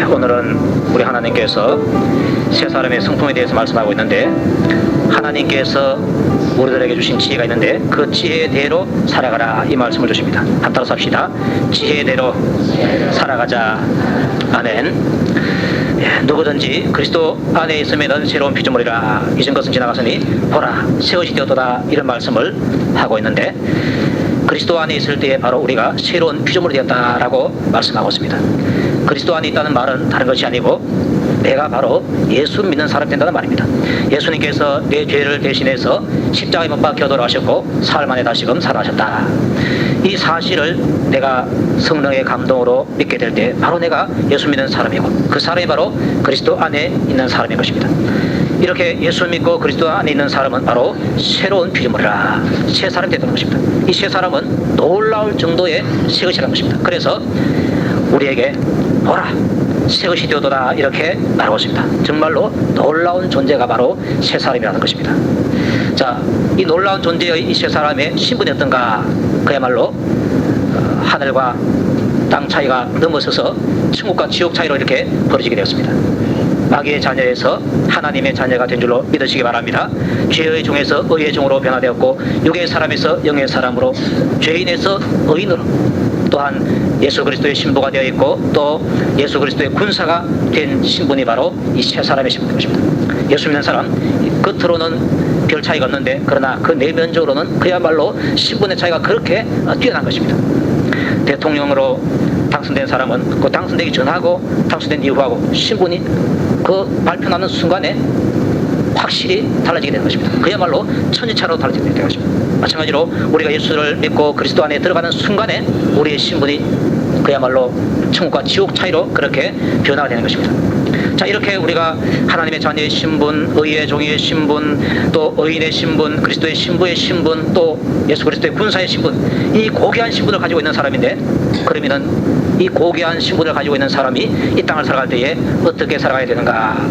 오늘은 우리 하나님께서 새 사람의 성품에 대해서 말씀하고 있는데, 하나님께서 우리들에게 주신 지혜가 있는데 그 지혜대로 살아가라, 이 말씀을 주십니다. 한 따라서 합시다. 지혜대로 살아가자. 아멘. 누구든지 그리스도 안에 있으면 새로운 피조물이라, 이전 것은 지나갔으니 보라 새 것이 되었도다, 이런 말씀을 하고 있는데, 그리스도 안에 있을 때에 바로 우리가 새로운 피조물이 되었다라고 말씀하고 있습니다. 그리스도 안에 있다는 말은 다른 것이 아니고 내가 바로 예수 믿는 사람이 된다는 말입니다. 예수님께서 내 죄를 대신해서 십자가에 못 박혀 돌아가셨고 사흘 만에 다시금 살아나셨다. 이 사실을 내가 성령의 감동으로 믿게 될 때 바로 내가 예수 믿는 사람이고, 그 사람이 바로 그리스도 안에 있는 사람인 것입니다. 이렇게 예수 믿고 그리스도 안에 있는 사람은 바로 새로운 피조물이라, 새 사람이 됐다는 것입니다. 이 새 사람은 놀라울 정도의 새 것이라는 것입니다. 그래서 우리에게 보라 새 것이 되었도다, 이렇게 말하고 있습니다. 정말로 놀라운 존재가 바로 새 사람이라는 것입니다. 자, 이 놀라운 존재의 이 새 사람의 신분이 어떤가? 그야말로 하늘과 땅 차이가 넘어서서 천국과 지옥 차이로 이렇게 벌어지게 되었습니다. 마귀의 자녀에서 하나님의 자녀가 된 줄로 믿으시기 바랍니다. 죄의 종에서 의의 종으로 변화되었고, 육의 사람에서 영의 사람으로, 죄인에서 의인으로, 또한 예수 그리스도의 신부가 되어 있고, 또 예수 그리스도의 군사가 된 신분이 바로 이 새 사람의 신분인 것입니다. 예수 믿는 사람, 겉으로는 별 차이가 없는데 그러나 그 내면적으로는 그야말로 신분의 차이가 그렇게 뛰어난 것입니다. 대통령으로 당선된 사람은 그 당선되기 전하고 당선된 이후하고 신분이 그 발표나는 순간에 확실히 달라지게 되는 것입니다. 그야말로 천지차로 달라지게 되는 것입니다. 마찬가지로 우리가 예수를 믿고 그리스도 안에 들어가는 순간에 우리의 신분이 그야말로 천국과 지옥 차이로 그렇게 변화가 되는 것입니다. 자, 이렇게 우리가 하나님의 자녀의 신분, 의의 종의 신분, 또 의인의 신분, 그리스도의 신부의 신분, 또 예수 그리스도의 군사의 신분, 이 고귀한 신분을 가지고 있는 사람인데, 그러면은 이 고귀한 신분을 가지고 있는 사람이 이 땅을 살아갈 때에 어떻게 살아가야 되는가?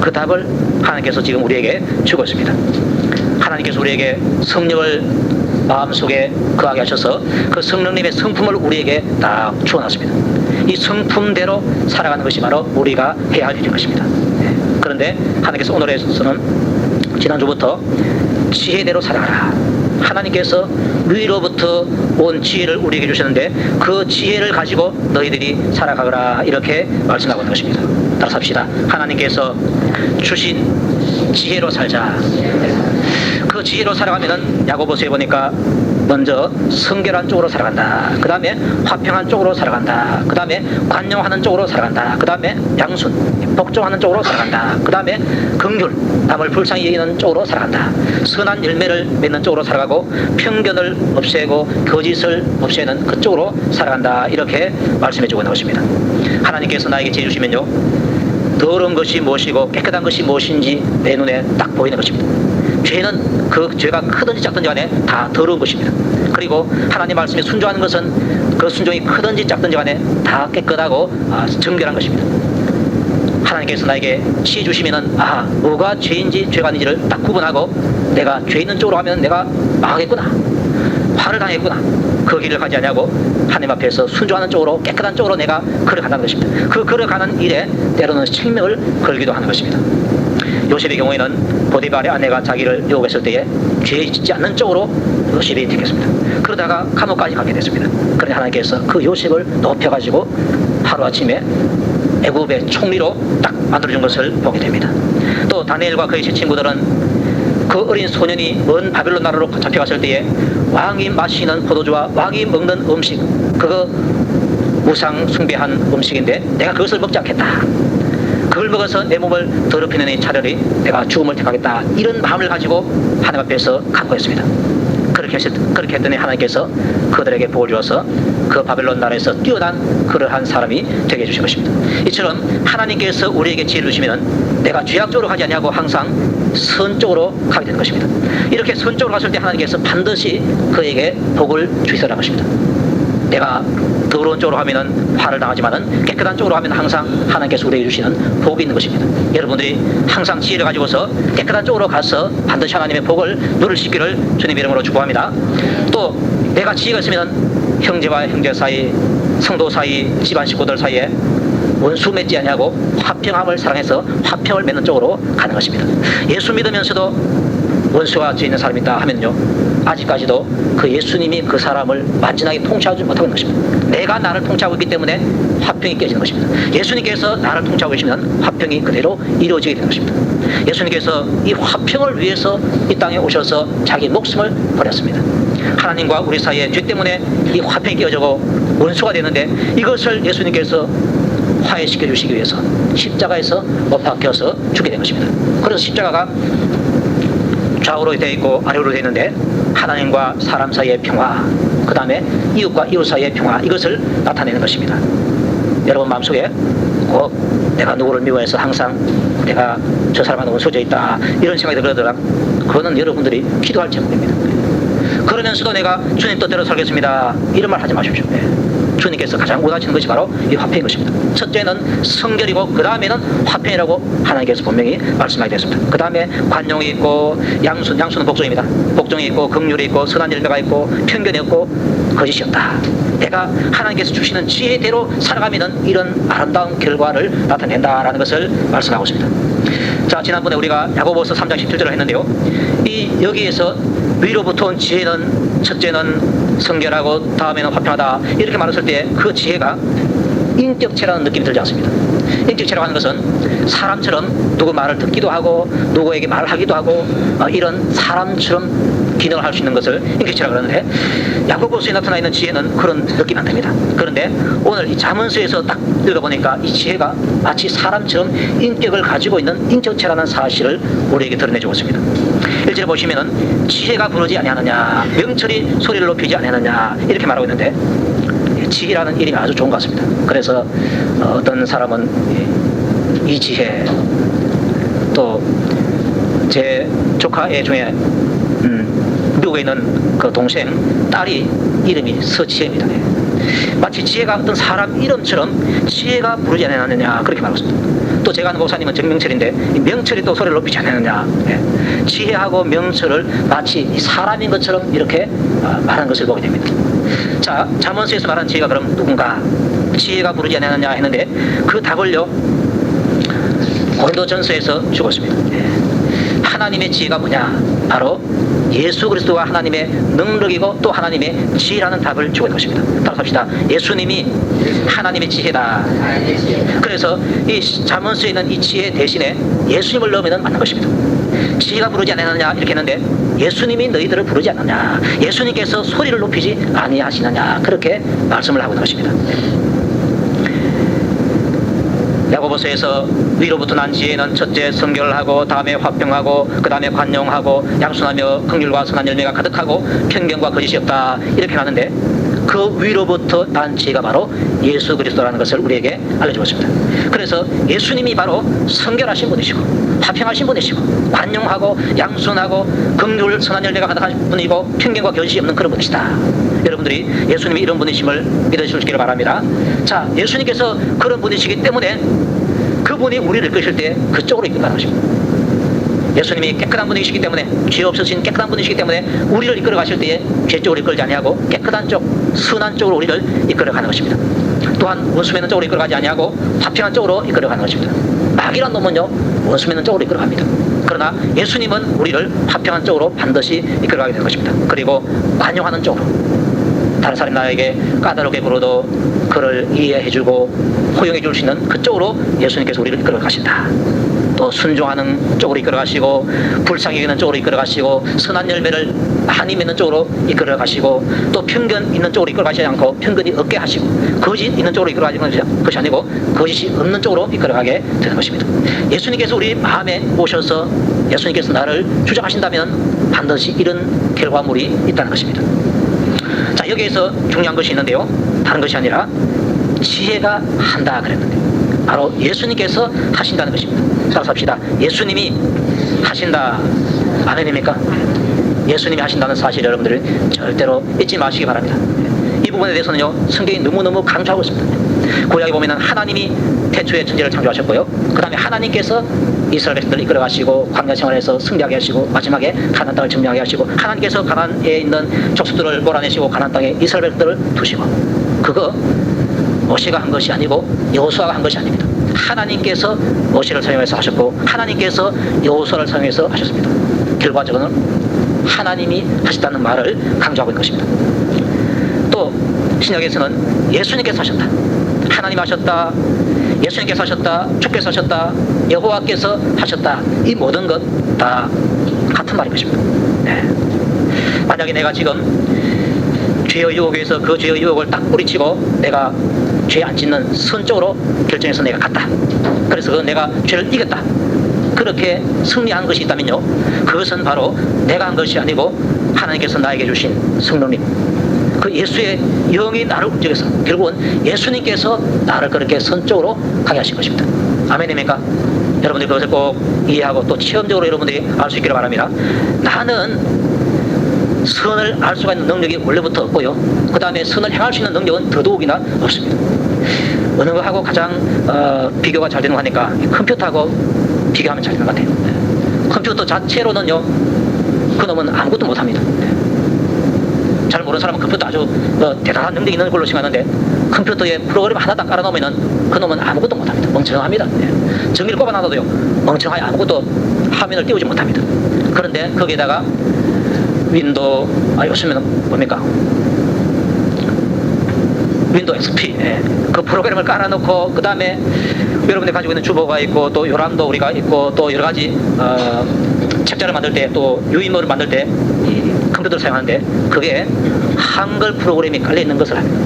그 답을 하나님께서 지금 우리에게 주고 있습니다. 하나님께서 우리에게 성령을 마음속에 거하게 하셔서 그 성령님의 성품을 우리에게 다 주어놨습니다. 이 성품대로 살아가는 것이 바로 우리가 해야 할 일인 것입니다. 그런데 하나님께서 오늘에서는 지난주부터 지혜대로 살아가라, 하나님께서 위로부터 온 지혜를 우리에게 주셨는데 그 지혜를 가지고 너희들이 살아가거라, 이렇게 말씀하고 있는 것입니다. 따라서 합시다. 하나님께서 주신 지혜로 살자. 그 지혜로 살아가면은 야고보서에 보니까 먼저 성결한 쪽으로 살아간다, 그 다음에 화평한 쪽으로 살아간다, 그 다음에 관용하는 쪽으로 살아간다, 그 다음에 양순 복종하는 쪽으로 살아간다, 그 다음에 긍휼 남을 불쌍히 여기는 쪽으로 살아간다, 선한 열매를 맺는 쪽으로 살아가고, 편견을 없애고 거짓을 없애는 그쪽으로 살아간다, 이렇게 말씀해 주고 있는 것입니다. 하나님께서 나에게 지혜 주시면요, 더러운 것이 무엇이고 깨끗한 것이 무엇인지 내 눈에 딱 보이는 것입니다. 죄는 그 죄가 크든지 작든지 간에 다 더러운 것입니다. 그리고 하나님 말씀에 순종하는 것은 그 순종이 크든지 작든지 간에 다 깨끗하고 정결한 것입니다. 하나님께서 나에게 지혜 주시면은 뭐가 죄인지 죄가 아닌지를 딱 구분하고, 내가 죄 있는 쪽으로 가면 내가 망하겠구나, 화를 당했구나, 그 길을 가지 않냐고 하나님 앞에서 순종하는 쪽으로, 깨끗한 쪽으로 내가 걸어간다는 것입니다. 그 걸어가는 일에 때로는 생명을 걸기도 하는 것입니다. 요셉의 경우에는 보디발의 아내가 자기를 유혹했을 때에 죄 짓지 않는 쪽으로 요셉이 택했습니다. 그러다가 감옥까지 가게 됐습니다. 그런데 하나님께서 그 요셉을 높여가지고 하루아침에 애굽의 총리로 딱 만들어준 것을 보게 됩니다. 또 다니엘과 그의 세 친구들은 그 어린 소년이 먼 바벨론 나라로 잡혀갔을 때에 왕이 마시는 포도주와 왕이 먹는 음식, 그거 우상 숭배한 음식인데 내가 그것을 먹지 않겠다, 그걸 먹어서 내 몸을 더럽히느니 차라리 내가 죽음을 택하겠다, 이런 마음을 가지고 하나님 앞에서 간구했습니다. 그렇게 했더니 하나님께서 그들에게 복을 주어서 그 바벨론 나라에서 뛰어난 그러한 사람이 되게 해주신 것입니다. 이처럼 하나님께서 우리에게 지혜를 주시면 내가 죄악 쪽으로 가지 아니하고 항상 선 쪽으로 가게 되는 것입니다. 이렇게 선 쪽으로 갔을 때 하나님께서 반드시 그에게 복을 주시라는 것입니다. 내가 더러운 쪽으로 하면은 화를 당하지만은 깨끗한 쪽으로 하면 항상 하나님께서 우리에게 주시는 복이 있는 것입니다. 여러분들이 항상 지혜를 가지고서 깨끗한 쪽으로 가서 반드시 하나님의 복을 누릴 수 있기를 주님 이름으로 축복합니다. 또 내가 지혜가 있으면 형제와 형제 사이, 성도 사이, 집안 식구들 사이에 원수 맺지 아니하고 화평함을 사랑해서 화평을 맺는 쪽으로 가는 것입니다. 예수 믿으면서도 원수가 져 있는 사람이 있다 하면요, 아직까지도 그 예수님이 그 사람을 완전하게 통치하지 못하고 있는 것입니다. 내가 나를 통치하고 있기 때문에 화평이 깨지는 것입니다. 예수님께서 나를 통치하고 계시면 화평이 그대로 이루어지게 되는 것입니다. 예수님께서 이 화평을 위해서 이 땅에 오셔서 자기 목숨을 버렸습니다. 하나님과 우리 사이에 죄 때문에 이 화평이 깨어지고 원수가 되는데, 이것을 예수님께서 화해시켜 주시기 위해서 십자가에서 못 박혀서 죽게 된 것입니다. 그래서 십자가가 좌우로 되어 있고 아래로 되어 있는데, 하나님과 사람 사이의 평화, 그 다음에 이웃과 이웃 사이의 평화, 이것을 나타내는 것입니다. 여러분 마음속에 꼭 내가 누구를 미워해서 항상 내가 저 사람하고 원수져 있다 이런 생각이 들더라, 그거는 여러분들이 기도할 제목입니다. 그러면서도 내가 주님 뜻대로 살겠습니다 이런 말 하지 마십시오. 주님께서 가장 원하시는 것이 바로 이 화평인 것입니다. 첫째는 성결이고 그 다음에는 화평이라고 하나님께서 분명히 말씀하게 되었습니다. 그 다음에 관용이 있고 양수는 복종입니다. 복종이 있고 긍휼이 있고 선한 열매가 있고 편견이 없고 거짓이 없다. 내가 하나님께서 주시는 지혜대로 살아가면 이런 아름다운 결과를 나타낸다라는 것을 말씀하고 있습니다. 자, 지난번에 우리가 야고보서 3장 17절을 했는데요, 이 여기에서 위로부터 온 지혜는 첫째는 성결하고 다음에는 화평하다 이렇게 말했을 때 그 지혜가 인격체라는 느낌이 들지 않습니다. 인격체라고 하는 것은 사람처럼 누구 말을 듣기도 하고 누구에게 말을 하기도 하고 이런 사람처럼 기능을 할 수 있는 것을 인격체라고 하는데, 야고보서에 나타나 있는 지혜는 그런 느낌이 안 듭니다. 그런데 오늘 이 잠언서에서 딱 읽어보니까 이 지혜가 마치 사람처럼 인격을 가지고 있는 인격체라는 사실을 우리에게 드러내주고 있습니다. 1절에 보시면은 지혜가 부르지 아니하느냐, 명철이 소리를 높이지 아니하느냐 이렇게 말하고 있는데, 지혜라는 이름이 아주 좋은 것 같습니다. 그래서 어떤 사람은 이 지혜, 또 제 조카 애 중에 미국에 있는 그 동생 딸이 이름이 서지혜입니다. 마치 지혜가 어떤 사람 이름처럼 지혜가 부르지 않느냐 그렇게 말했습니다. 또 제가 아는 목사님은 정명철인데 이 명철이 또 소리를 높이지 않느냐, 지혜하고 명철을 마치 사람인 것처럼 이렇게 말한 것을 보게 됩니다. 자, 잠언서에서 말한 지혜가 그럼 누군가, 지혜가 부르지 않느냐 했는데 그 답을요 고린도전서에서 주고 있습니다. 하나님의 지혜가 뭐냐, 바로 예수 그리스도가 하나님의 능력이고 또 하나님의 지혜라는 답을 주고 있는 것입니다. 따라합시다. 예수님이 하나님의 지혜다. 그래서 이 잠언서에 있는 이 지혜 대신에 예수님을 넣으면 맞는 것입니다. 지혜가 부르지 않느냐 이렇게 했는데, 예수님이 너희들을 부르지 않느냐, 예수님께서 소리를 높이지 아니하시느냐 그렇게 말씀을 하고 있는 것입니다. 야고보서에서 위로부터 난 지혜는 첫째 성결하고 다음에 화평하고 그 다음에 관용하고 양순하며 긍휼과 선한 열매가 가득하고 편견과 거짓이 없다 이렇게 하는데, 그 위로부터 난 지혜가 바로 예수 그리스도라는 것을 우리에게 알려주고 있습니다. 그래서 예수님이 바로 성결하신 분이시고 화평하신 분이시고 관용하고 양순하고 긍휼 선한 열매가 가득하신 분이고 편견과 거짓이 없는 그런 분이시다. 여러분들이 예수님이 이런 분이심을 믿으시기를 바랍니다. 자, 예수님께서 그런 분이시기 때문에 그분이 우리를 이끄실 때 그쪽으로 이끌어가는 것입니다. 예수님이 깨끗한 분이시기 때문에, 죄 없으신 깨끗한 분이시기 때문에 우리를 이끌어 가실 때에 죄 쪽으로 이끌지 아니하고 깨끗한 쪽, 선한 쪽으로 우리를 이끌어 가는 것입니다. 또한 원수 맺는 쪽으로 이끌어 가지 아니하고 화평한 쪽으로 이끌어 가는 것입니다. 마귀란 놈은요 원수 맺는 쪽으로 이끌어 갑니다. 그러나 예수님은 우리를 화평한 쪽으로 반드시 이끌어 가게 되는 것입니다. 그리고 관용하는 쪽으로, 다른 사람이 나에게 까다롭게 굴어도 그를 이해해주고 호용해 줄 수 있는 그쪽으로 예수님께서 우리를 이끌어 가신다. 또 순종하는 쪽으로 이끌어 가시고 불쌍히 여기는 쪽으로 이끌어 가시고 선한 열매를 많이 맺는 쪽으로 이끌어 가시고 또 편견 있는 쪽으로 이끌어 가시지 않고 편견이 없게 하시고 거짓 있는 쪽으로 이끌어 가시는 것이 아니고 거짓이 없는 쪽으로 이끌어 가게 되는 것입니다. 예수님께서 우리 마음에 오셔서 예수님께서 나를 주장하신다면 반드시 이런 결과물이 있다는 것입니다. 자, 여기에서 중요한 것이 있는데요, 다른 것이 아니라 지혜가 한다 그랬는데 바로 예수님께서 하신다는 것입니다. 따라합시다. 예수님이 하신다. 아멘입니까? 예수님이 하신다는 사실 여러분들 절대로 잊지 마시기 바랍니다. 이 부분에 대해서는요 성경이 너무너무 강조하고 있습니다. 구약에 보면은 하나님이 태초에 천지를 창조하셨고요, 그 다음에 하나님께서 이스라엘 백성들을 이끌어 가시고 광야 생활에서 승리하게 하시고 마지막에 가나안 땅을 점령하게 하시고 하나님께서 가나안에 있는 족속들을 몰아내시고 가나안 땅에 이스라엘 백성들을 두시고, 그거 모세가 한 것이 아니고 여호수아가 한 것이 아닙니다. 하나님께서 모세를 사용해서 하셨고 하나님께서 여호수아를 사용해서 하셨습니다. 결과적으로 하나님이 하셨다는 말을 강조하고 있는 것입니다. 또 신약에서는 예수님께서 하셨다, 하나님 하셨다, 예수님께서 하셨다, 주께서 하셨다, 여호와께서 하셨다, 이 모든 것 다 같은 말인 것입니다. 네. 만약에 내가 지금 죄의 유혹에서 그 죄의 유혹을 딱 뿌리치고 내가 죄 안 짓는 선 쪽으로 결정해서 내가 갔다, 그래서 내가 죄를 이겼다, 그렇게 승리한 것이 있다면요, 그것은 바로 내가 한 것이 아니고 하나님께서 나에게 주신 성령님, 그 예수의 영이 나를 움직여서 결국은 예수님께서 나를 그렇게 선 쪽으로 가게 하신 것입니다. 아멘입니까? 여러분들이 그것을 꼭 이해하고 또 체험적으로 여러분들이 알 수 있기를 바랍니다. 나는 선을 알 수가 있는 능력이 원래부터 없고요, 그 다음에 선을 행할 수 있는 능력은 더더욱이나 없습니다. 어느 거하고 가장 비교가 잘 되는 거 하니까 컴퓨터하고 비교하면 잘 되는 것 같아요. 컴퓨터 자체로는요, 그놈은 아무것도 못합니다. 잘 모르는 사람은 컴퓨터 아주 대단한 능력이 있는 걸로 생각하는데 컴퓨터에 프로그램 하나도 깔아놓으면 그놈은 아무것도 못합니다. 멍청합니다. 전기를 꼽아놔도요 멍청하게 아무것도 화면을 띄우지 못합니다. 그런데 거기에다가 요즘에는 뭡니까? 윈도우 XP, 그 프로그램을 깔아놓고 그 다음에 여러분들이 가지고 있는 주보가 있고 또 요람도 우리가 있고 또 여러 가지 책자를 만들 때 또 유인물을 만들 때 컴퓨터를 사용하는데 그게 한글 프로그램이 깔려 있는 것을 합니다.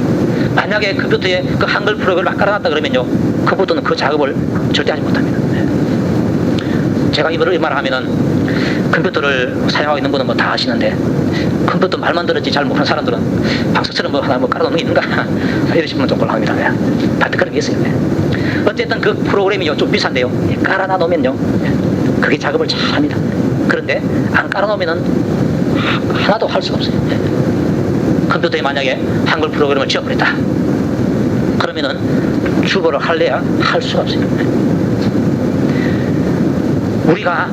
만약에 컴퓨터에 그 한글 프로그램을 막 깔아놨다 그러면요, 컴퓨터는 그 작업을 절대 하지 못합니다. 제가 이 말을 하면은 컴퓨터를 사용하고 있는 분은 뭐 다 아시는데 컴퓨터 말만 들었지 잘 모르는 사람들은 방석처럼 뭐 하나 뭐 깔아놓는 게 있는가 이러시면 좀 곤란합니다. 다들 그런 게 있어요. 어쨌든 그 프로그램이 좀 비싼데요, 깔아놔 놓으면요 그게 작업을 잘 합니다. 그런데 안 깔아놓으면은 하나도 할 수가 없어요. 컴퓨터에 만약에 한글 프로그램을 지어버렸다 그러면은 주보를 할래야 할 수가 없어요. 우리가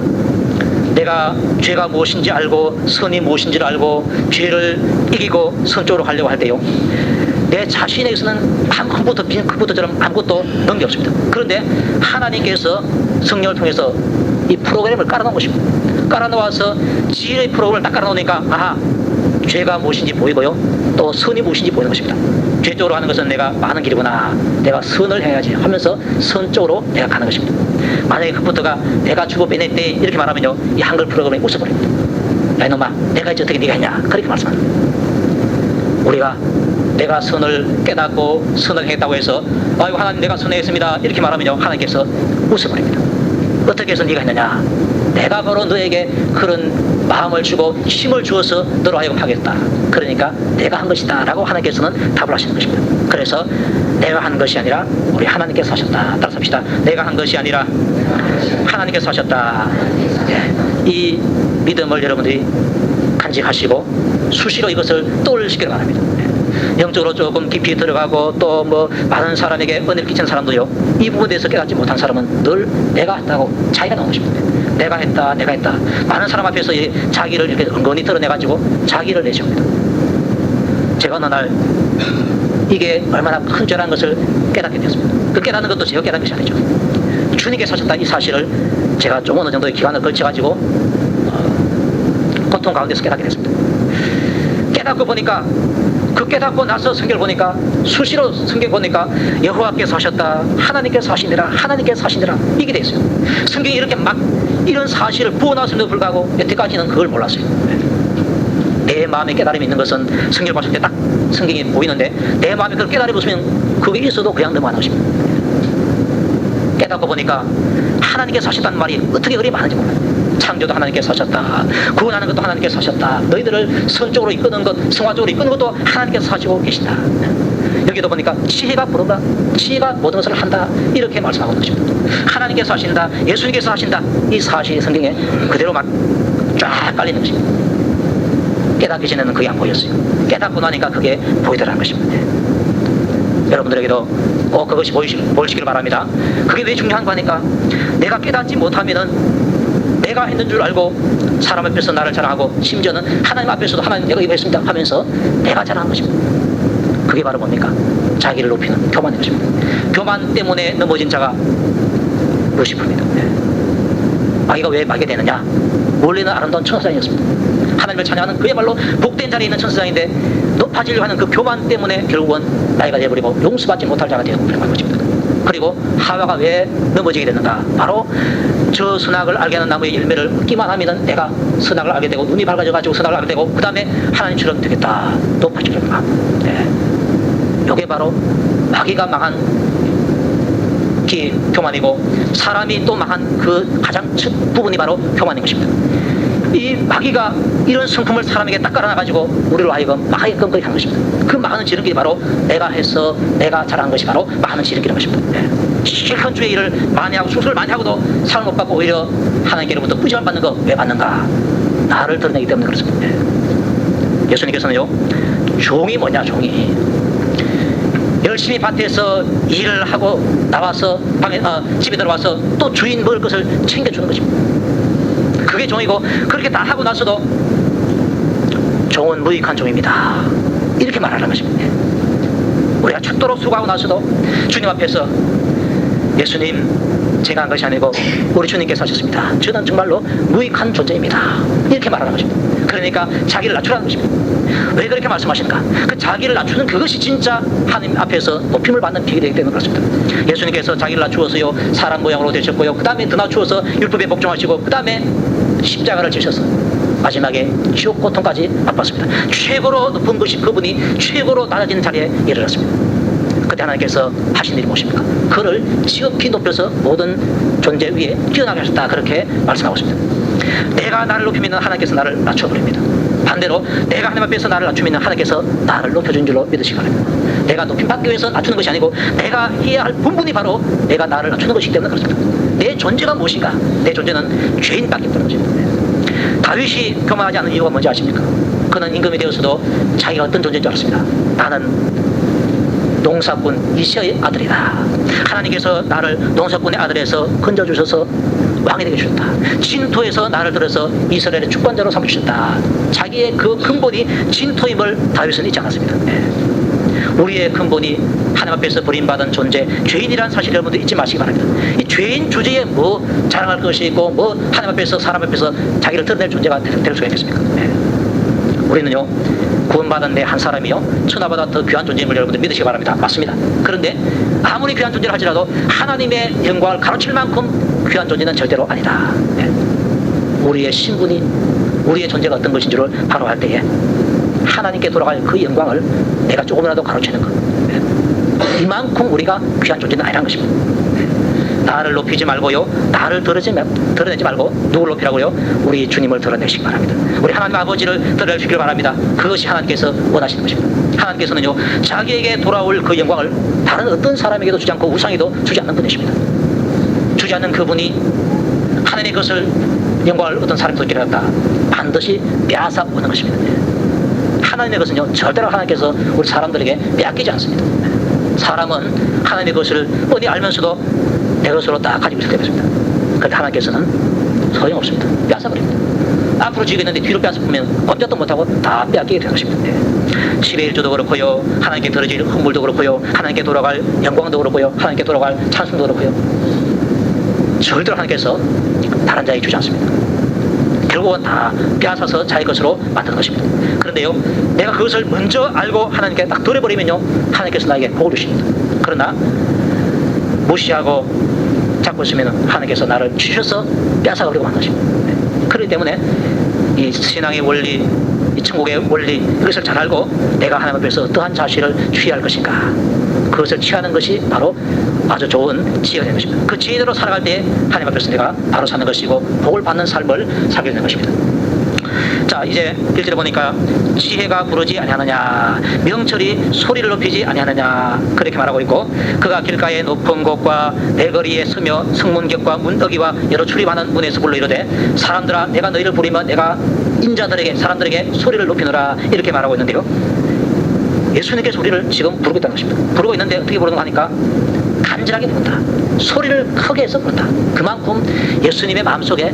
내가 죄가 무엇인지 알고 선이 무엇인지를 알고 죄를 이기고 선 쪽으로 가려고 할 때요, 내 자신에게서는 빈 컴퓨터처럼 아무것도 넣은 게 없습니다. 그런데 하나님께서 성령을 통해서 이 프로그램을 깔아놓은 것입니다. 깔아놓아서 지혜의 프로그램을 딱 깔아놓으니까 아하, 죄가 무엇인지 보이고요, 또 선이 무엇인지 보이는 것입니다. 죄 쪽으로 가는 것은 내가 많은 길이구나, 내가 선을 해야지 하면서 선 쪽으로 내가 가는 것입니다. 만약에 컴퓨터가 내가 주고 빼냈대 이렇게 말하면요, 이 한글 프로그램이 웃어버립니다. 야 이놈아, 내가 이제 어떻게 네가 했냐 그렇게 말씀합니다. 내가 선을 깨닫고 선을 했다고 해서 아이고 하나님 내가 선했습니다 이렇게 말하면요, 하나님께서 웃어버립니다. 어떻게 해서 네가 했느냐, 내가 바로 너에게 그런 마음을 주고 힘을 주어서 너로 하여금 하겠다, 그러니까 내가 한 것이다 라고 하나님께서는 답을 하시는 것입니다. 그래서 내가 한 것이 아니라 우리 하나님께서 하셨다. 따라서 합시다. 내가 한 것이 아니라 하나님께서 하셨다. 이 믿음을 여러분들이 간직하시고 수시로 이것을 떠올리시길 바랍니다. 영적으로 조금 깊이 들어가고 또 뭐 많은 사람에게 은혜를 끼친 사람도요, 이 부분에 대해서 깨닫지 못한 사람은 늘 내가 했다고 자기가 나오는 것입니다. 내가 했다 많은 사람 앞에서 자기를 이렇게 은근히 드러내가지고 자기를 내세웁니다. 제가 어느 날 이게 얼마나 큰 죄라는 것을 깨닫게 되었습니다. 그 깨닫는 것도 제가 깨닫는 것이 아니죠. 주님께서 하셨다 이 사실을 제가 좀 어느 정도의 기간을 걸쳐가지고 고통 가운데서 깨닫게 됐습니다. 깨닫고 보니까 그 깨닫고 나서 성경을 보니까 수시로 성경 보니까 여호와께서 하셨다, 하나님께서 하시니라, 하나님께서 하시니라 이게 돼 있어요. 성경이 이렇게 막 이런 사실을 부어놨음에도 불구하고 여태까지는 그걸 몰랐어요. 내 마음에 깨달음이 있는 것은 성경을 봤을 때 딱 성경이 보이는데 내 마음에 그걸 깨달음이 없으면 그게 있어도 그냥 넘어가는 것입니다. 깨닫고 보니까 하나님께서 하셨다는 말이 어떻게 그리 많은지 몰라요. 창조도 하나님께서 하셨다, 구원하는 것도 하나님께서 하셨다, 너희들을 선쪽으로 이끄는 것, 성화적으로 이끄는 것도 하나님께서 하시고 계신다. 여기도 보니까 지혜가 부른다, 지혜가 모든 것을 한다 이렇게 말씀하고 있는 것입니다. 하나님께서 하신다, 예수님께서 하신다, 이 사실이 성경에 그대로 막 쫙 깔리는 것입니다. 깨닫기 전에는 그게 안 보였어요. 깨닫고 나니까 그게 보이더라는 것입니다. 여러분들에게도 꼭 그것이 보이시길 바랍니다. 그게 왜 중요한 거니까 내가 깨닫지 못하면은 내가 했는 줄 알고 사람 앞에서 나를 자랑하고 심지어는 하나님 앞에서도 하나님 내가 이거 했습니다 하면서 내가 자랑하는 것입니다. 그게 바로 뭡니까? 자기를 높이는 교만인 것입니다. 교만 때문에 넘어진 자가 루시퍼입니다. 마귀가 왜 마귀가 되느냐? 원래는 아름다운 천사장이었습니다. 하나님을 찬양하는 그야말로 복된 자리에 있는 천사장인데 높아지려고 하는 그 교만 때문에 결국은 나이가 되어버리고 용서받지 못할 자가 되어버린 것입니다. 그리고 하와가 왜 넘어지게 됐는가? 바로 저 선악을 알게 하는 나무의 열매를 먹기만 하면은 내가 선악을 알게 되고 눈이 밝아져가지고 선악을 알게 되고 그 다음에 하나님처럼 되겠다. 높아지려는 마음. 이게 바로 마귀가 망한 교만이고 사람이 또 망한 그 가장 첫 부분이 바로 교만인 것입니다. 이 마귀가 이런 성품을 사람에게 딱 깔아놔가지고 우리로 하여금 망하게 끔찍하게 하는 것입니다. 그 망하는 지름길이 바로 내가 해서 내가 잘한 것이 바로 망하는 지름길인 것입니다. 실컷 주의 일을 많이 하고 수술을 많이 하고도 상을 못 받고 오히려 하나님께로부터 꾸지만 받는 거 왜 받는가? 나를 드러내기 때문에 그렇습니다. 예수님께서는요, 종이 뭐냐, 종이. 열심히 밭에서 일을 하고 나와서 집에 들어와서 또 주인 먹을 것을 챙겨주는 것입니다. 그게 종이고, 그렇게 다 하고 나서도 종은 무익한 종입니다. 이렇게 말하는 것입니다. 우리가 죽도록 수고하고 나서도 주님 앞에서 예수님, 제가 한 것이 아니고 우리 주님께서 하셨습니다. 저는 정말로 무익한 존재입니다. 이렇게 말하는 것입니다. 그러니까 자기를 낮추라는 것입니다. 왜 그렇게 말씀하시는가? 그 자기를 낮추는 그것이 진짜 하나님 앞에서 높임을 받는 비결이 되기 때문에 그렇습니다. 예수님께서 자기를 낮추어서요, 사람 모양으로 되셨고요, 그 다음에 더 낮추어서 율법에 복종하시고, 그 다음에 십자가를 지셔서 마지막에 지옥 고통까지 맛봤습니다. 최고로 높은 것이 그분이 최고로 낮아진 자리에 이르렀습니다. 그때 하나님께서 하신 일이 무엇입니까? 그를 지극히 높여서 모든 존재 위에 뛰어나게 하셨다. 그렇게 말씀하고 있습니다. 내가 나를 높이면 하나님께서 나를 낮춰버립니다. 반대로 내가 하나님 앞에서 나를 낮추면 하나님께서 나를 높여준 줄로 믿으시기 바랍니다. 내가 높임 받기 위해서 낮추는 것이 아니고 내가 해야 할 본분이 바로 내가 나를 낮추는 것이기 때문에 그렇습니다. 내 존재가 무엇인가? 내 존재는 죄인밖에 없는 것입니다. 다윗이 교만하지 않은 이유가 뭔지 아십니까? 그는 임금이 되어서도 자기가 어떤 존재인 줄 알았습니다. 나는 농사꾼 이시의 아들이다. 하나님께서 나를 농사꾼의 아들에서 건져주셔서 왕이 되게 주셨다. 진토에서 나를 들어서 이스라엘의 주권자로 삼으셨다. 자기의 그 근본이 진토임을 다윗은 잊지 않았습니다. 우리의 근본이 하나님 앞에서 버림받은 존재, 죄인이라는 사실 여러분들 잊지 마시기 바랍니다. 이 죄인 주제에 뭐 자랑할 것이 있고 뭐 하나님 앞에서 사람 앞에서 자기를 드러낼 존재가 될 수가 있겠습니까? 우리는요, 구원받은 내 한 사람이요, 천하보다 더 귀한 존재임을 여러분들 믿으시기 바랍니다. 맞습니다. 그런데 아무리 귀한 존재를 할지라도 하나님의 영광을 가로칠 만큼 귀한 존재는 절대로 아니다. 우리의 신분이, 우리의 존재가 어떤 것인 줄을 바로 할 때에 하나님께 돌아갈 그 영광을 내가 조금이라도 가로채는 것, 이만큼 우리가 귀한 존재는 아니라는 것입니다. 나를 높이지 말고요, 나를 드러내지 말고 누굴 높이라고요? 우리 주님을 드러내시기 바랍니다. 우리 하나님 아버지를 드러내시길 바랍니다. 그것이 하나님께서 원하시는 것입니다. 하나님께서는요, 자기에게 돌아올 그 영광을 다른 어떤 사람에게도 주지 않고 우상에도 주지 않는 분이십니다. 주지 않는 그분이 하나님의 것을, 영광을 어떤 사람이 얻기를 한다, 반드시 빼앗아 오는 것입니다. 하나님의 것은요, 절대로 하나님께서 우리 사람들에게 빼앗기지 않습니다. 사람은 하나님의 것을 뻔히 알면서도 내 것으로 딱 가지고 있을 때가 있습니다. 그런데 하나님께서는 소용없습니다. 빼앗아버립니다. 앞으로 지고 있는데 뒤로 빼앗으면 꼼짝도 못하고 다 빼앗기게 되는 것입니다. 10의 1조도 그렇고요, 하나님께 들어질 헌물도 그렇고요, 하나님께 돌아갈 영광도 그렇고요, 하나님께 돌아갈 찬송도 그렇고요, 절대로 하나님께서 다른 자에게 주지 않습니다. 결국은 다 빼앗아서 자기 것으로 만드는 것입니다. 그런데요, 내가 그것을 먼저 알고 하나님께 딱 들어버리면요, 하나님께서 나에게 복을 주십니다. 그러나 무시하고 잡고 있으면 하나님께서 나를 주셔서 빼앗아버리고 하는 것입니다. 그렇기 때문에 이 신앙의 원리, 이 천국의 원리, 이것을 잘 알고 내가 하나님 앞에서 어떠한 자세를 취할 것인가, 그것을 취하는 것이 바로 아주 좋은 지혜가 되는 것입니다. 그 지혜대로 살아갈 때 하나님 앞에서 내가 바로 사는 것이고 복을 받는 삶을 살게 되는 것입니다. 자, 이제 1절에 보니까 지혜가 부르지 아니하느냐, 명철이 소리를 높이지 아니하느냐, 그렇게 말하고 있고, 그가 길가의 높은 곳과 대거리에 서며 성문격과 문더기와 여러 출입하는 문에서 불러 이르되, 사람들아 내가 너희를 부리면 내가 인자들에게, 사람들에게 소리를 높이노라, 이렇게 말하고 있는데요, 예수님께서 우리를 지금 부르고 있다는 것입니다. 부르고 있는데 어떻게 부르는 거 하니까 간절하게 부른다. 소리를 크게 해서 부른다. 그만큼 예수님의 마음속에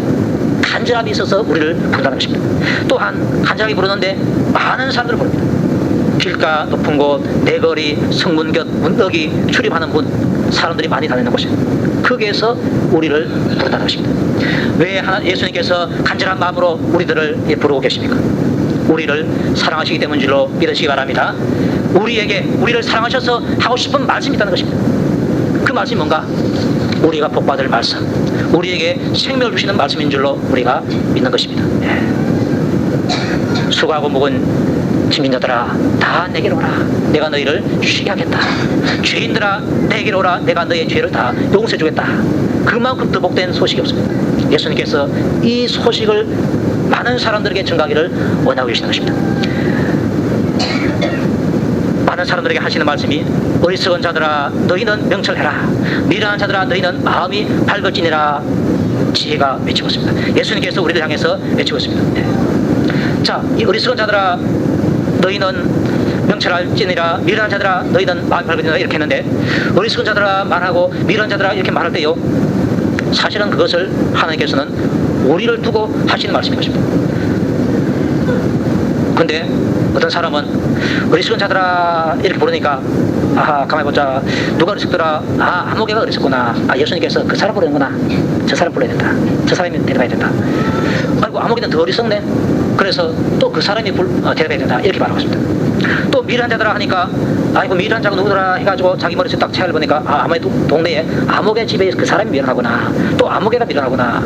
간절함이 있어서 우리를 부른다는 것입니다. 또한 간절하게 부르는데 많은 사람들을 부릅니다. 길가 높은 곳, 내거리, 성문곁, 문덕이 출입하는 문, 사람들이 많이 다니는 곳이에요. 거기에서 우리를 부른다는 것입니다. 왜 예수님께서 간절한 마음으로 우리들을 부르고 계십니까? 우리를 사랑하시기 때문인 줄로 믿으시기 바랍니다. 우리를 사랑하셔서 하고 싶은 말씀이 있다는 것입니다. 그 말씀이 뭔가? 우리가 복받을 말씀, 우리에게 생명을 주시는 말씀인 줄로 우리가 믿는 것입니다. 수고하고 묵은 짐진 자들아 다 내게로 오라. 내가 너희를 쉬게 하겠다. 죄인들아 내게로 오라. 내가 너희의 죄를 다 용서해 주겠다. 그만큼 더 복된 소식이 없습니다. 예수님께서 이 소식을 많은 사람들에게 전가하기를 원하고 계시는 것입니다. 많은 사람들에게 하시는 말씀이 어리석은 자들아 너희는 명철해라. 미련한 자들아 너희는 마음이 밝을지니라. 지혜가 외치고 있습니다. 예수님께서 우리를 향해서 외치고 있습니다. 자, 이 어리석은 자들아 너희는 명철할지니라. 미련한 자들아 너희는 마음이 밝을지니라 이렇게 했는데, 어리석은 자들아 말하고 미련한 자들아 이렇게 말할 때요, 사실은 그것을 하나님께서는 우리를 두고 하시는 말씀인 것입니다. 근데 어떤 사람은 어리석은 자들아 이렇게 부르니까 아하 가만히 보자, 누가 어리석더라, 아 아무개가 어리석구나, 아 예수님께서 그 사람 부르는구나, 저 사람 불러야 된다, 저 사람이 데려가야 된다, 아이고 아무개는 더 어리석네, 그래서 또 그 사람이 데려가야 된다 이렇게 말하고 있습니다. 또 미련한 자들아 하니까 아이고 미련한 자가 누구더라 해가지고 자기 머리에서 딱 책을 보니까 아 아무래도 동네에 아무개 집에 그 사람이 미련하구나, 또 아무개가 미련하구나,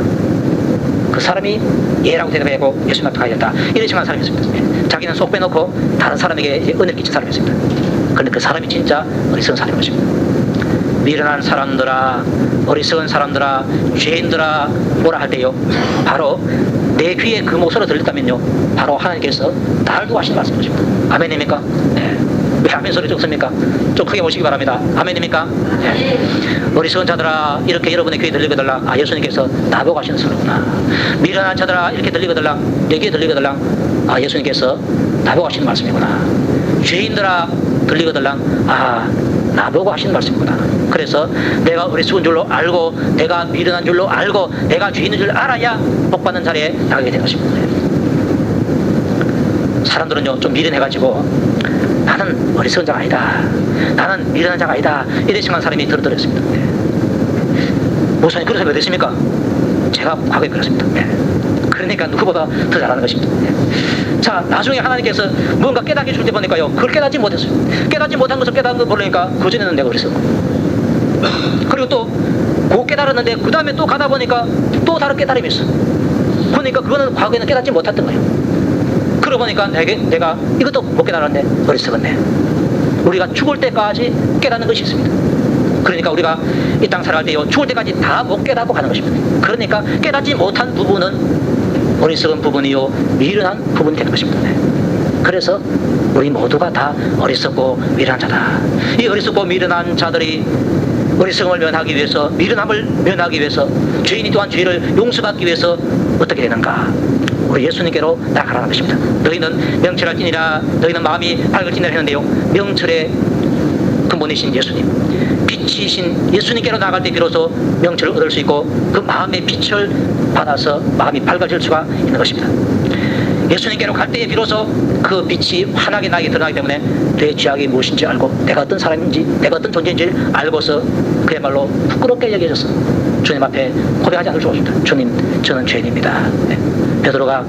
그 사람이 얘라고 대답하고 예수님 앞에 가야 된다 이런 생각하는 사람이 있습니다. 자기는 속 빼놓고 다른 사람에게 은혜를 끼친 사람이 있습니다. 그런데 그 사람이 진짜 어리석은 사람인 것입니다. 미련한 사람들아 어리석은 사람들아 죄인들아 뭐라 할 때요, 바로 내 귀에 그 목소리가 들렸다면요 바로 하나님께서 나를 두고 하시는 말씀인 것입니다. 아멘입니까? 네. 왜 아멘 소리 적습니까? 좀 크게 보시기 바랍니다. 아멘입니까? 네. 어리석은 자들아 이렇게 여러분의 귀에 들리거들라, 아 예수님께서 나보고 하시는 소리구나. 미련한 자들아 이렇게 들리거들라, 내 귀에 들리거들라, 아 예수님께서 나보고 하시는 말씀이구나. 죄인들아 들리거들라, 아 나보고 하시는 말씀이구나. 그래서 내가 어리석은 줄로 알고, 내가 미련한 줄로 알고, 내가 죄인인 줄 알아야 복받는 자리에 나가게 되는 것입니다. 사람들은요 좀 미련해가지고 나는 어리석은 자가 아니다, 나는 미련한 자가 아니다 이래 생각하는 사람이 들어들었습니다. 목사님 그런 생각이 어딨습니까? 제가 과거에 그랬습니다. 그러니까 누구보다 더 잘하는 것입니다. 자, 나중에 하나님께서 뭔가 깨닫게 줄 때 보니까요 그걸 깨닫지 못했어요. 깨닫지 못한 것을 깨닫는 걸 모르니까 그전에는 내가 그랬어요. 그리고 또 곧 깨달았는데 그 다음에 또 가다 보니까 또 다른 깨달음이 있어. 그러니까 그거는 과거에는 깨닫지 못했던 거예요. 그러고 보니까 내가 이것도 못 깨달았네, 어리석었네. 우리가 죽을 때까지 깨닫는 것이 있습니다. 그러니까 우리가 이 땅 살아갈 때요 죽을 때까지 다 못 깨닫고 가는 것입니다. 그러니까 깨닫지 못한 부분은 어리석은 부분이요 미련한 부분이 되는 것입니다. 그래서 우리 모두가 다 어리석고 미련한 자다. 이 어리석고 미련한 자들이 어리석음을 면하기 위해서, 미련함을 면하기 위해서, 죄인이 또한 죄를 용서받기 위해서 어떻게 되는가? 우리 예수님께로 나아가라는 것입니다. 너희는 명철할지니라, 너희는 마음이 밝을지니라 했는데요, 명철의 근본이신 예수님, 빛이신 예수님께로 나아갈 때 비로소 명철을 얻을 수 있고 그 마음의 빛을 받아서 마음이 밝아질 수가 있는 것입니다. 예수님께로 갈 때에 비로소 그 빛이 환하게 나에게 드러나기 때문에 내 죄악이 무엇인지 알고, 내가 어떤 사람인지, 내가 어떤 존재인지 알고서 그야말로 부끄럽게 여겨져서 주님 앞에 고백하지 않을 수 없습니다. 주님, 저는 죄인입니다. 베드로가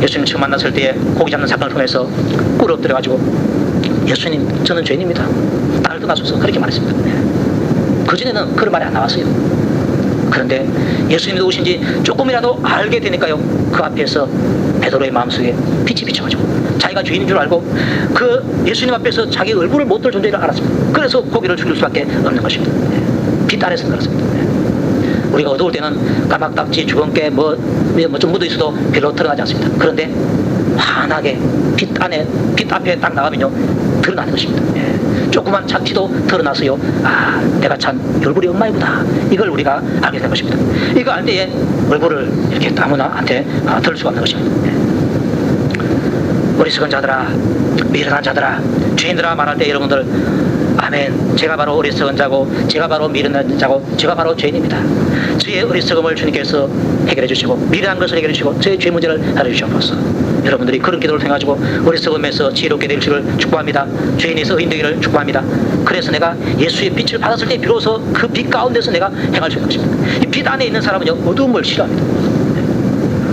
예수님 처음 만났을 때에 고기 잡는 사건을 통해서 꿀을 엎드려가지고 예수님, 저는 죄인입니다, 나를 떠나소서 그렇게 말했습니다. 그전에는 그런 말이 안 나왔어요. 그런데 예수님이 누구신지 조금이라도 알게 되니까요 그 앞에서 베드로의 마음속에 빛이 비춰가지고 자기가 죄인인 줄 알고 그 예수님 앞에서 자기 얼굴을 못 들 존재를 알았습니다. 그래서 고기를 죽일 수밖에 없는 것입니다. 빛 아래서 그렇습니다. 우리가 어두울 때는 까막딱지 주근깨 뭐 좀 묻어 있어도 별로 드러나지 않습니다. 그런데 환하게 빛 앞에 딱 나가면요 드러나는 것입니다. 조그만 착취도 드러나서요, 아 내가 참 얼굴이 엉망이구나, 이걸 우리가 알게 된 것입니다. 이거 알 때에 얼굴을 이렇게 아무나한테 들 수가 없는 것입니다. 어리석은 자들아 미련한 자들아 죄인들아 말할 때 여러분들 아멘, 제가 바로 어리석은 자고 제가 바로 미련한 자고 제가 바로 죄인입니다. 저의 어리석음을 주님께서 해결해 주시고 미련한 것을 해결해 주시고 저의 죄 문제를 알아주시옵소서. 여러분들이 그런 기도를 통해가지고 어리석음에서 지혜롭게 될지를 축복합니다. 죄인에서 의인 되기를 축복합니다. 그래서 내가 예수의 빛을 받았을 때 비로소 그 빛 가운데서 내가 행할 수 있는 것입니다. 이 빛 안에 있는 사람은요, 어두움을 싫어합니다.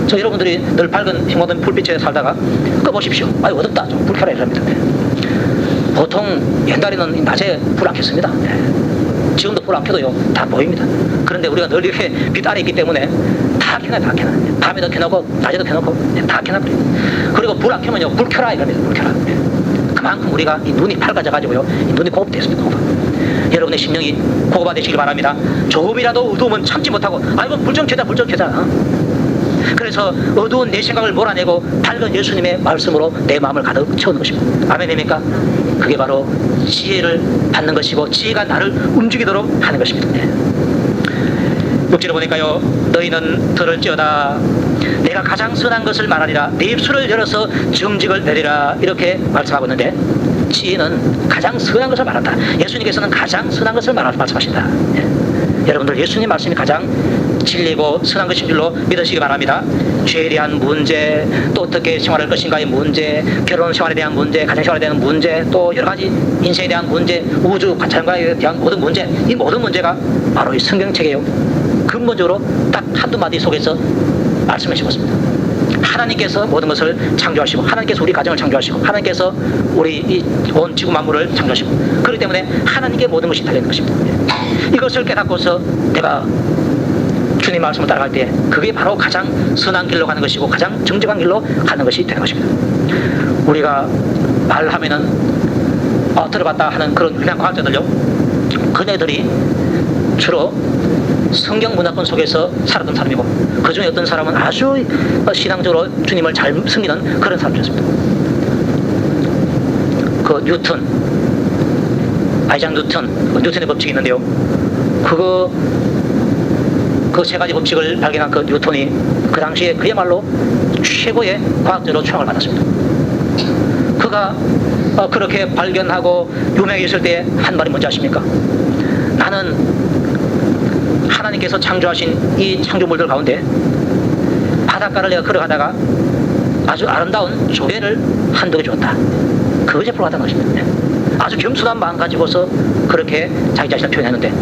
저 여러분들이 늘 밝은 휘모든 불빛에 살다가 꺼보십시오. 아유, 어둡다, 좀 불 켜라 이럽니다. 보통 옛날에는 낮에 불 안 켰습니다. 지금도 불 안 켜도요, 다 보입니다. 그런데 우리가 늘 이렇게 빛 아래 있기 때문에 다 켜놔요, 다 켜놔요. 밤에도 켜놓고, 낮에도 켜놓고, 다 켜놔버려요. 그리고 불 안 켜면요, 불 켜라 이럽니다. 불 켜라. 그만큼 우리가 이 눈이 밝아져가지고요, 이 눈이 고급됐습니다. 고급. 여러분의 심령이 고급화 되시길 바랍니다. 조금이라도 어두움은 참지 못하고, 아이고, 불 좀 켜자, 불 좀 켜자. 그래서 어두운 내 생각을 몰아내고 밝은 예수님의 말씀으로 내 마음을 가득 채우는 것입니다. 아멘입니까? 그게 바로 지혜를 받는 것이고 지혜가 나를 움직이도록 하는 것입니다. 6절에 보니까요, 너희는 들을지어다 내가 가장 선한 것을 말하리라 내 입술을 열어서 정직을 내리라 이렇게 말씀하고 있는데, 지혜는 가장 선한 것을 말한다. 예수님께서는 가장 선한 것을 말씀하신다. 여러분들 예수님 말씀이 가장 진리고 선한 것인 줄로 믿으시기 바랍니다. 죄에 대한 문제, 또 어떻게 생활할 것인가의 문제, 결혼 생활에 대한 문제, 가정 생활에 대한 문제, 또 여러 가지 인생에 대한 문제, 우주 관찰과에 대한 모든 문제, 이 모든 문제가 바로 이 성경책이에요. 근본적으로 딱 한두 마디 속에서 말씀해 주셨습니다. 하나님께서 모든 것을 창조하시고, 하나님께서 우리 가정을 창조하시고, 하나님께서 우리 이 온 지구 만물을 창조하시고, 그렇기 때문에 하나님께 모든 것이 달려있는 것입니다. 이것을 깨닫고서 내가 주님 말씀을 따라갈 때 그게 바로 가장 선한 길로 가는 것이고 가장 정직한 길로 가는 것이 되는 것입니다. 우리가 말하면은 들어봤다 하는 그런 유명한 과학자들요, 그네들이 주로 성경 문화권 속에서 살았던 사람이고, 그 중에 어떤 사람은 아주 신앙적으로 주님을 잘 섬기는 그런 사람이었습니다. 그 뉴턴, 아이작 뉴턴, 뉴턴의 법칙이 있는데요, 그 세 가지 법칙을 발견한 그 뉴턴이 그 당시에 그야말로 최고의 과학자로 초청을 받았습니다. 그가 그렇게 발견하고 유명해졌을 때 한 말이 뭔지 아십니까? 나는 하나님께서 창조하신 이 창조물들 가운데 바닷가를 내가 걸어가다가 아주 아름다운 조개를 한두 개 주었다. 그것에 불과하다는 것입니다. 아주 겸손한 마음 가지고서 그렇게 자기 자신을 표현했는데,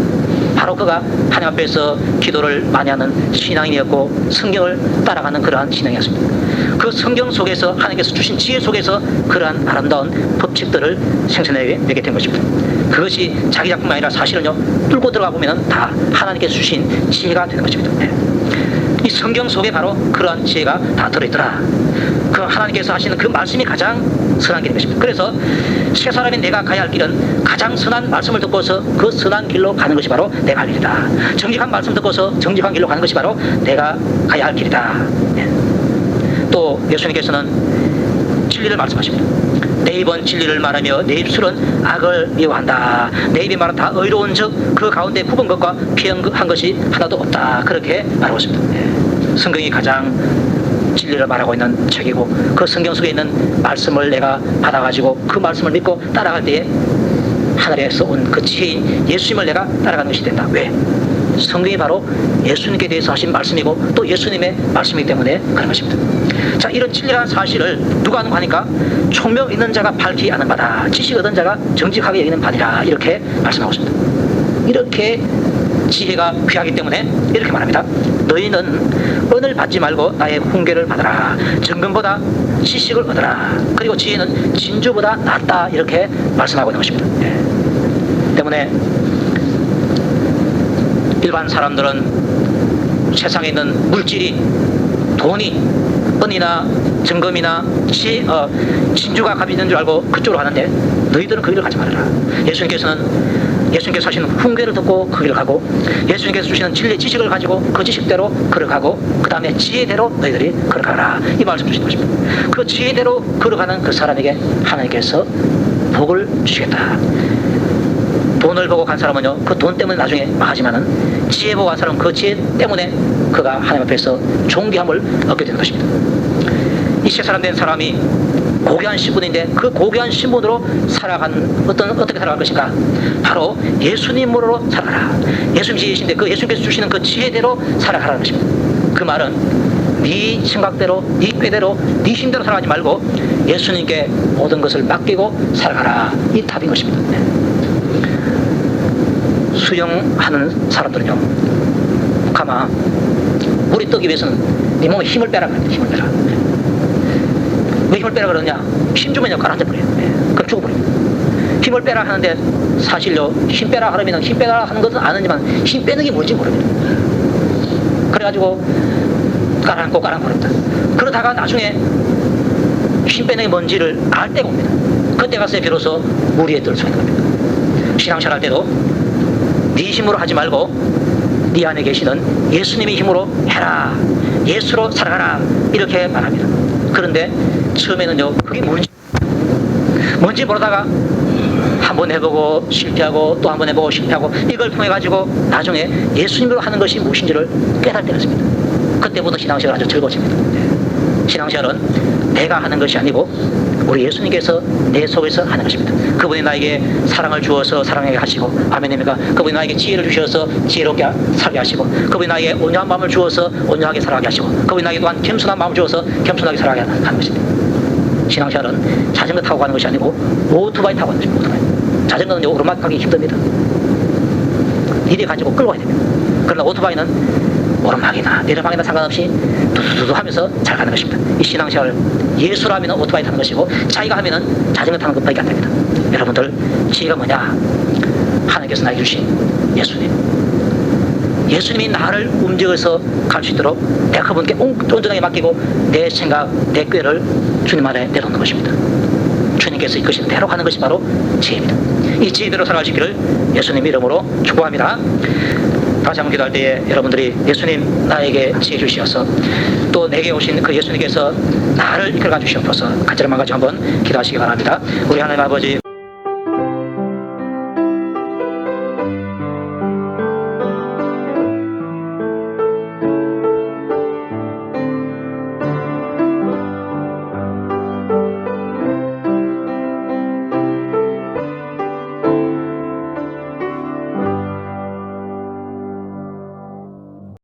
바로 그가 하나님 앞에서 기도를 많이 하는 신앙인이었고 성경을 따라가는 그러한 신앙이었습니다. 그 성경 속에서 하나님께서 주신 지혜 속에서 그러한 아름다운 법칙들을 생성해내게 된 것입니다. 그것이 자기 작품이 아니라 사실은요, 뚫고 들어가 보면 다 하나님께서 주신 지혜가 되는 것입니다. 이 성경 속에 바로 그러한 지혜가 다 들어있더라. 그 하나님께서 하시는 그 말씀이 가장 선한 길인 것입니다. 그래서 새 사람인 내가 가야 할 길은 가장 선한 말씀을 듣고서 그 선한 길로 가는 것이 바로 내가 할 길이다. 정직한 말씀 듣고서 정직한 길로 가는 것이 바로 내가 가야 할 길이다. 또 예수님께서는 진리를 말씀하십니다. 내 입은 진리를 말하며 내 입술은 악을 미워한다. 내 입이 말은 다 의로운 즉 그 가운데 굽은 것과 피한 것이 하나도 없다. 그렇게 말하고 있습니다. 성경이 가장 진리를 말하고 있는 책이고, 그 성경 속에 있는 말씀을 내가 받아가지고 그 말씀을 믿고 따라갈 때에 하늘에서 온 그 지혜인 예수님을 내가 따라가는 것이 된다. 왜? 성경이 바로 예수님께 대해서 하신 말씀이고 또 예수님의 말씀이기 때문에 그런 것입니다. 자, 이런 진리라는 사실을 누가 아는 바니까 총명 있는 자가 밝히 아는 바다, 지식 얻은 자가 정직하게 여기는 바니라, 이렇게 말씀하고 있습니다. 이렇게 지혜가 귀하기 때문에 이렇게 말합니다. 너희는 은을 받지 말고 나의 훈계를 받아라. 정금보다 지식을 얻어라. 그리고 지혜는 진주보다 낫다. 이렇게 말씀하고 있는 것입니다. 때문에 일반 사람들은 세상에 있는 물질이, 돈이, 은이나 정금이나 진주가 값이 있는 줄 알고 그쪽으로 가는데, 너희들은 그 길을 가지 말아라. 예수님께서 하시는 훈계를 듣고 그 길을 가고, 예수님께서 주시는 진리의 지식을 가지고 그 지식대로 걸어가고, 그 다음에 지혜대로 너희들이 걸어가라, 이 말씀 주시는 것입니다. 그 지혜대로 걸어가는 그 사람에게 하나님께서 복을 주시겠다. 돈을 보고 간 사람은요, 그 돈 때문에 나중에 망하지만은 지혜 보고 간 사람은 그 지혜 때문에 그가 하나님 앞에서 존귀함을 얻게 되는 것입니다. 이 세 사람 된 사람이 고귀한 신분인데 그 고귀한 신분으로 어떻게 살아갈 것인가? 바로 예수님으로 살아가라. 예수님 지혜이신데 그 예수님께서 주시는 그 지혜대로 살아가라는 것입니다. 그 말은 네 생각대로, 네 꾀대로, 네 힘대로 살아가지 말고 예수님께 모든 것을 맡기고 살아가라. 이 답인 것입니다. 수영하는 사람들은요, 가마 물이 뜨기 위해서는 네 몸에 힘을 빼라 그래요. 힘을 빼라. 왜 힘을 빼라 그러냐? 힘 주면요 가라앉아버려요. 그럼 죽어버려요. 힘을 빼라 하는데 사실요, 힘 빼라 하려면 힘 빼라 하는 것은 아느지만 힘 빼는 게 뭔지 모릅니다. 그래가지고 가라앉고 가라앉습니다. 그러다가 나중에 힘 빼는 게 뭔지를 알 때가 옵니다. 그때 가서 비로소 물 위에 뜰 수가 있는 겁니다. 신앙생활 할 때도 네 힘으로 하지 말고 네 안에 계시는 예수님의 힘으로 해라. 예수로 살아가라. 이렇게 말합니다. 그런데 처음에는요, 그게 뭔지 모르다가 한번 해보고 실패하고 또 한번 해보고 실패하고 이걸 통해 가지고 나중에 예수님으로 하는 것이 무엇인지를 깨달을 때가 있습니다. 그때부터 신앙생활 아주 즐거워집니다. 신앙생활은 내가 하는 것이 아니고 우리 예수님께서 내 속에서 하는 것입니다. 그분이 나에게 사랑을 주어서 사랑하게 하시고, 아멘입니까? 그분이 나에게 지혜를 주셔서 지혜롭게 살게 하시고, 그분이 나에게 온유한 마음을 주어서 온유하게 살아가게 하시고, 그분이 나에게 또한 겸손한 마음을 주어서 겸손하게 살아가게 하는 것입니다. 신앙생활은 자전거 타고 가는 것이 아니고 오토바이 타고 가는 것입니다. 오토바이. 자전거는 오르막 가기 힘듭니다. 이리 가지고 끌고 가야 됩니다. 그러나 오토바이는 오르막이나 내리막이나 상관없이 두두두두 하면서 잘 가는 것입니다. 이 신앙생활, 예수라 하면 오토바이 타는 것이고 자기가 하면 자전거 타는 것밖에 안 됩니다. 여러분들, 지혜가 뭐냐? 하나님께서 나에게 주신 예수님. 예수님이 나를 움직여서 갈 수 있도록 내가 그분께 온전하게 맡기고 내 생각, 내 꾀를 주님 아래 내놓는 것입니다. 주님께서 이끄신 대로 가는 것이 바로 지혜입니다. 이 지혜대로 살아갈 수 있기를 예수님 이름으로 축복합니다. 다시 한번 기도할 때에 여러분들이 예수님 나에게 지혜 주시어서 또 내게 오신 그 예수님께서 나를 이끌어 주시옵소서 간절한 마음 가지고 한번 기도하시기 바랍니다. 우리 하나님 아버지,